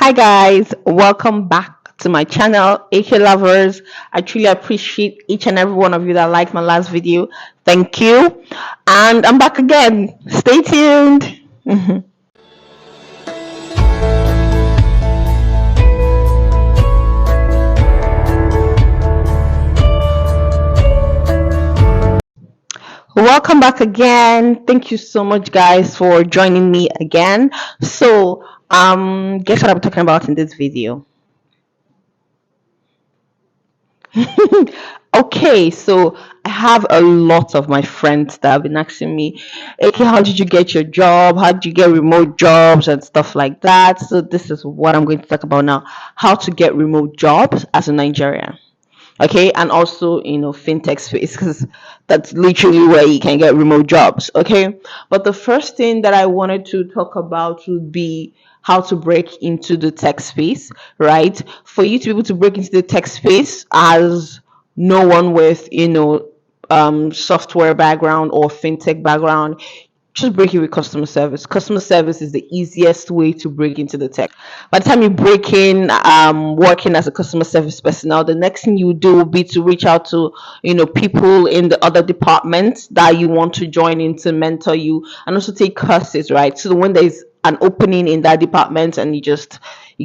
Hi guys, welcome back to my channel, AK Lovers. I truly appreciate each and every one of you that liked my last video. Thank you. And I'm back again. Stay tuned. Welcome back again. Thank you so much guys for joining me again. So, guess what I'm talking about in this video? Okay, so I have a lot of my friends that have been asking me, okay, how did you get your job? How did you get remote jobs and stuff like that? So this is what I'm going to talk about now. How to get remote jobs as a Nigerian. Okay, and also fintech space, because that's literally where you can get remote jobs. Okay, but the first thing that I wanted to talk about would be how to break into the tech space, right? For you to be able to break into the tech space as no one with software background or fintech background, just break it with customer service. Customer service is the easiest way to break into the tech. By the time you break in, working as a customer service personnel, the next thing you do will be to reach out to, people in the other departments that you want to join in to mentor you and also take courses, right? So when there's an opening in that department and you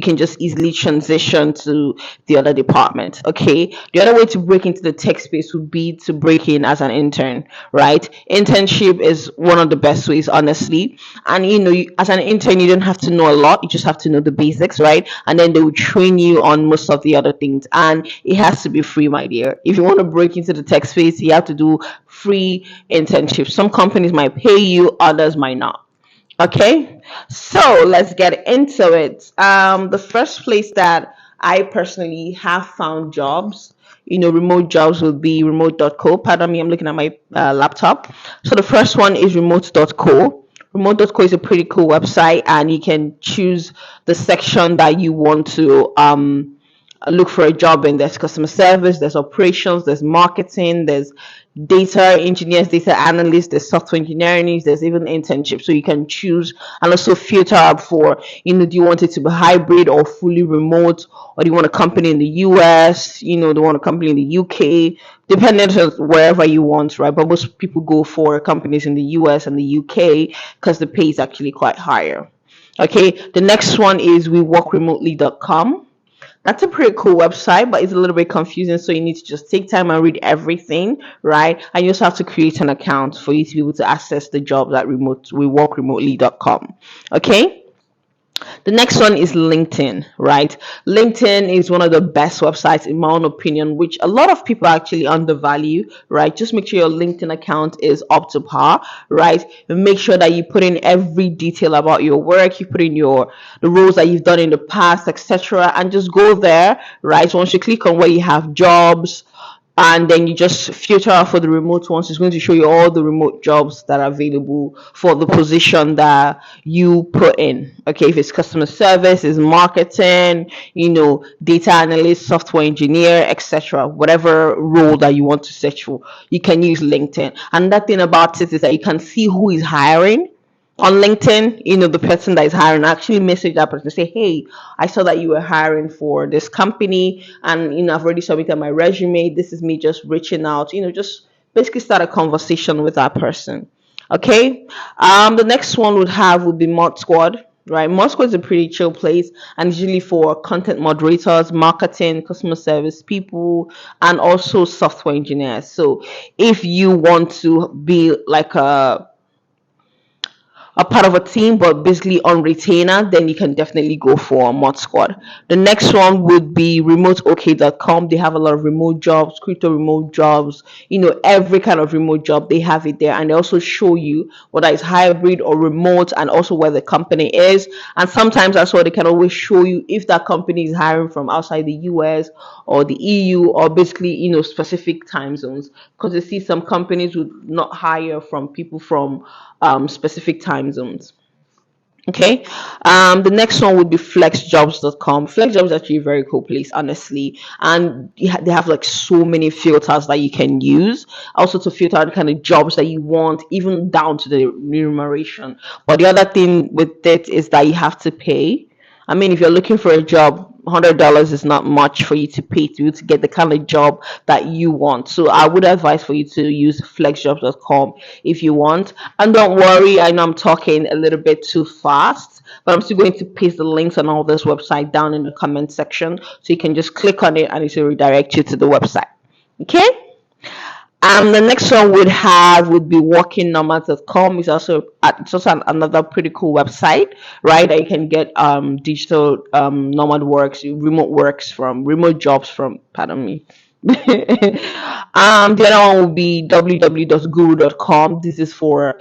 can just easily transition to the other department. Okay, the other way to break into the tech space would be to break in as an intern, right? Internship is one of the best ways, honestly. And as an intern, you don't have to know a lot, you just have to know the basics, right? And then they will train you on most of the other things, and it has to be free, my dear. If you want to break into the tech space, you have to do free internships. Some companies might pay you, others might not. Okay, so let's get into it. The first place that I personally have found jobs, remote jobs, will be remote.co. Pardon me, I'm looking at my laptop. So the first one is remote.co. Remote.co is a pretty cool website, and you can choose the section that you want to look for a job in. There's customer service, there's operations, there's marketing, there's data engineers, data analysts, there's software engineering, there's even internships. So you can choose and also filter up for, do you want it to be hybrid or fully remote, or do you want a company in the US, do you want a company in the UK, depending on wherever you want, right? But most people go for companies in the US and the UK because the pay is actually quite higher. Okay, the next one is weworkremotely.com. That's a pretty cool website, but it's a little bit confusing. So you need to just take time and read everything, right? And you also have to create an account for you to be able to access the jobs at weworkremotely.com. Okay. The next one is LinkedIn, right? LinkedIn is one of the best websites, in my own opinion, which a lot of people actually undervalue, right? Just make sure your LinkedIn account is up to par, right? And make sure that you put in every detail about your work, you put in the roles that you've done in the past, etc., and just go there, right? So once you click on where you have jobs, and then you just filter out for the remote ones, it's going to show you all the remote jobs that are available for the position that you put in. Okay, if it's customer service, is marketing, data analyst, software engineer, etc., whatever role that you want to search for, you can use LinkedIn. And that thing about it is that you can see who is hiring on LinkedIn. The person that is hiring actually message that person, say, hey, I saw that you were hiring for this company, and I've already submitted my resume. This is me just reaching out, just basically start a conversation with that person. Okay. The next one would be Mod Squad. Right, Mod Squad is a pretty chill place, and usually for content moderators, marketing, customer service people, and also software engineers. So if you want to be like a part of a team but basically on retainer, then you can definitely go for Mod Squad. The next one would be remoteok.com. They have a lot of remote jobs, crypto remote jobs, every kind of remote job, they have it there. And they also show you whether it's hybrid or remote, and also where the company is. And sometimes that's why they can always show you if that company is hiring from outside the US or the EU, or basically specific time zones, because you see some companies would not hire from people from specific time zones. Okay. The next one would be FlexJobs.com. FlexJobs is actually a very cool place, honestly, and they have like so many filters that you can use, also to filter out the kind of jobs that you want, even down to the remuneration. But the other thing with it is that you have to pay, I mean, if you're looking for a job, $100 is not much for you to pay to get the kind of job that you want. So I would advise for you to use FlexJobs.com if you want. And don't worry, I know I'm talking a little bit too fast, but I'm still going to paste the links on all this website down in the comment section, so you can just click on it and it will redirect you to the website. Okay. The next one would be workingnomads.com. It's also another pretty cool website, right? That you can get digital nomad works, remote jobs from. Pardon me. The other one would be www.guru.com. This is for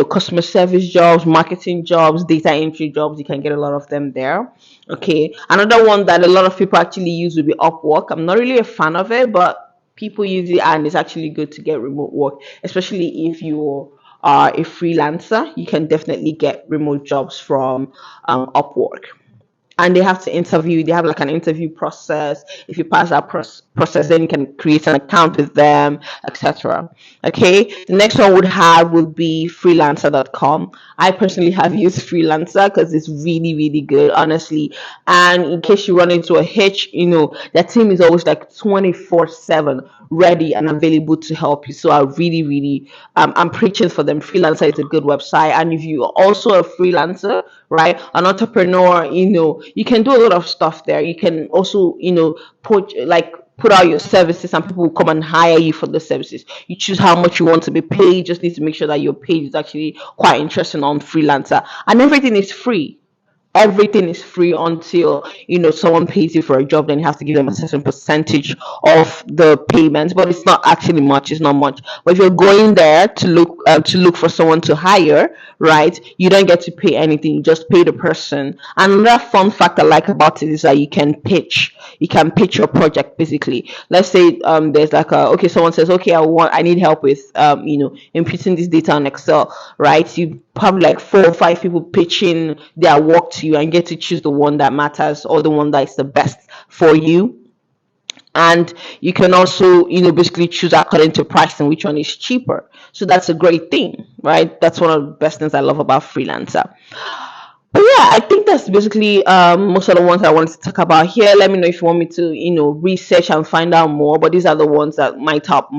customer service jobs, marketing jobs, data entry jobs. You can get a lot of them there. Okay. Another one that a lot of people actually use would be Upwork. I'm not really a fan of it, but people use it, and it's actually good to get remote work, especially if you are a freelancer. You can definitely get remote jobs from Upwork. And they have to interview. They have like an interview process. If you pass that process, then you can create an account with them, etc. Okay. The next one would be freelancer.com. I personally have used Freelancer because it's really, really good, honestly. And in case you run into a hitch, their team is always like 24/7 ready and available to help you. So I really, really, I'm preaching for them. Freelancer is a good website. And if you're also a freelancer, right, an entrepreneur, you can do a lot of stuff there. You can also, put out your services, and people will come and hire you for the services. You choose how much you want to be paid. You just need to make sure that your page is actually quite interesting on Freelancer, and everything is free. Everything is free until someone pays you for a job. Then you have to give them a certain percentage of the payment, but it's not actually much. It's not much. But if you're going there to look for someone to hire, right, you don't get to pay anything. You just pay the person. And another fun fact I like about it is that you can pitch your project. Basically, let's say there's like someone says, okay, I need help with inputting this data on Excel, right? You probably like 4 or 5 people pitching their work to you, and get to choose the one that matters, or the one that is the best for you. And you can also basically choose according to pricing which one is cheaper. So that's a great thing, right? That's one of the best things I love about Freelancer. But yeah, I think that's basically most of the ones I wanted to talk about here. Let me know if you want me to, research and find out more. But these are the ones that my top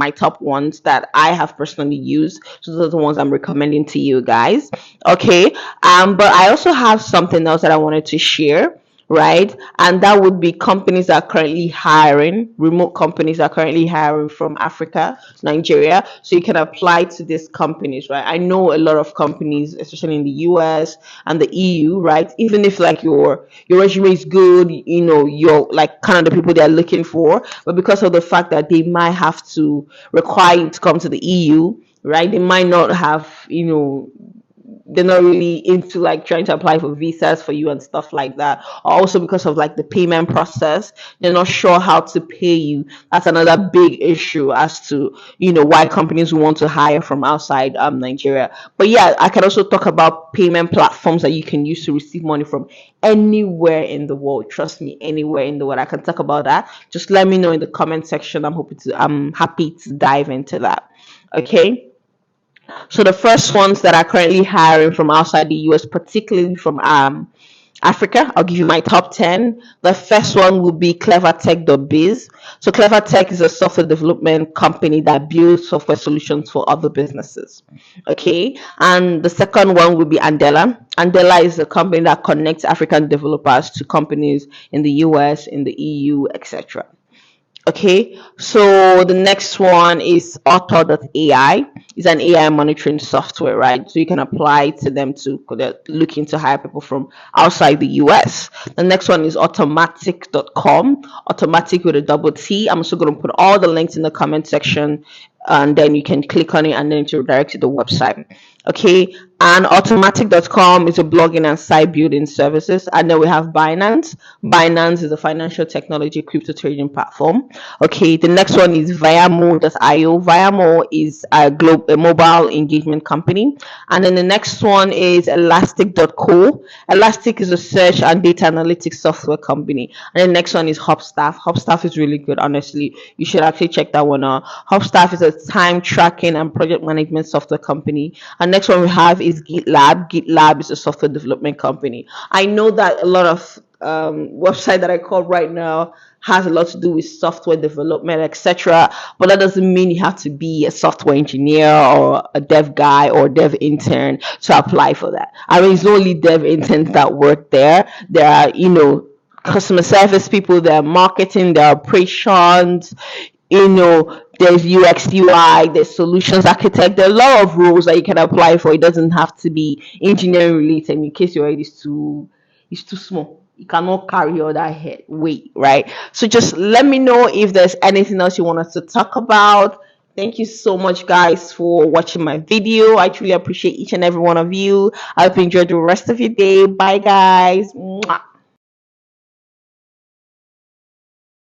ones that I have personally used. So those are the ones I'm recommending to you guys. Okay. But I also have something else that I wanted to share, right? And that would be companies that are currently hiring, remote companies that are currently hiring from Africa, Nigeria. So you can apply to these companies, right? I know a lot of companies, especially in the US and the EU, right? Even if like your resume is good, you're like kind of the people they're looking for, but because of the fact that they might have to require you to come to the EU, right? They might not have, they're not really into like trying to apply for visas for you and stuff like that. Also because of like the payment process, they're not sure how to pay you. That's another big issue as to why companies want to hire from outside Nigeria. But yeah, I can also talk about payment platforms that you can use to receive money from anywhere in the world. Trust me, anywhere in the world. I can talk about that. Just let me know in the comment section. I'm happy to dive into that. Okay. So the first ones that are currently hiring from outside the US, particularly from Africa, I'll give you my top 10. The first one will be Clevertech.biz. So Clevertech is a software development company that builds software solutions for other businesses. Okay. And the second one will be Andela. Andela is a company that connects African developers to companies in the US, in the EU, etc. Okay, so the next one is Arthur.ai. It's an AI monitoring software, right? So you can apply to them to they're looking to hire people from outside the US. The next one is automatic.com, automatic with a double T. I'm also going to put all the links in the comment section, and then you can click on it and then it will direct to the website. Okay, and automatic.com is a blogging and site building services. And then we have Binance. Binance is a financial technology crypto trading platform. Okay, the next one is Viamo.io. Viamo is a mobile engagement company. And then the next one is Elastic.co. Elastic is a search and data analytics software company. And the next one is Hubstaff. Hubstaff is really good, honestly. You should actually check that one out. Hubstaff is a time tracking and project management software company. And next one we have is GitLab. GitLab is a software development company. I know that a lot of website that I call right now has a lot to do with software development, etc. But that doesn't mean you have to be a software engineer or a dev guy or dev intern to apply for that. I mean, it's not only dev interns that work there. There are, customer service people, there are marketing, there are operations, there's UX, UI, there's solutions architect. There are a lot of roles that you can apply for. It doesn't have to be engineering related. In case your head is too small, you cannot carry all that head weight, right? So just let me know if there's anything else you want us to talk about. Thank you so much, guys, for watching my video. I truly appreciate each and every one of you. I hope you enjoyed the rest of your day. Bye, guys. Mwah.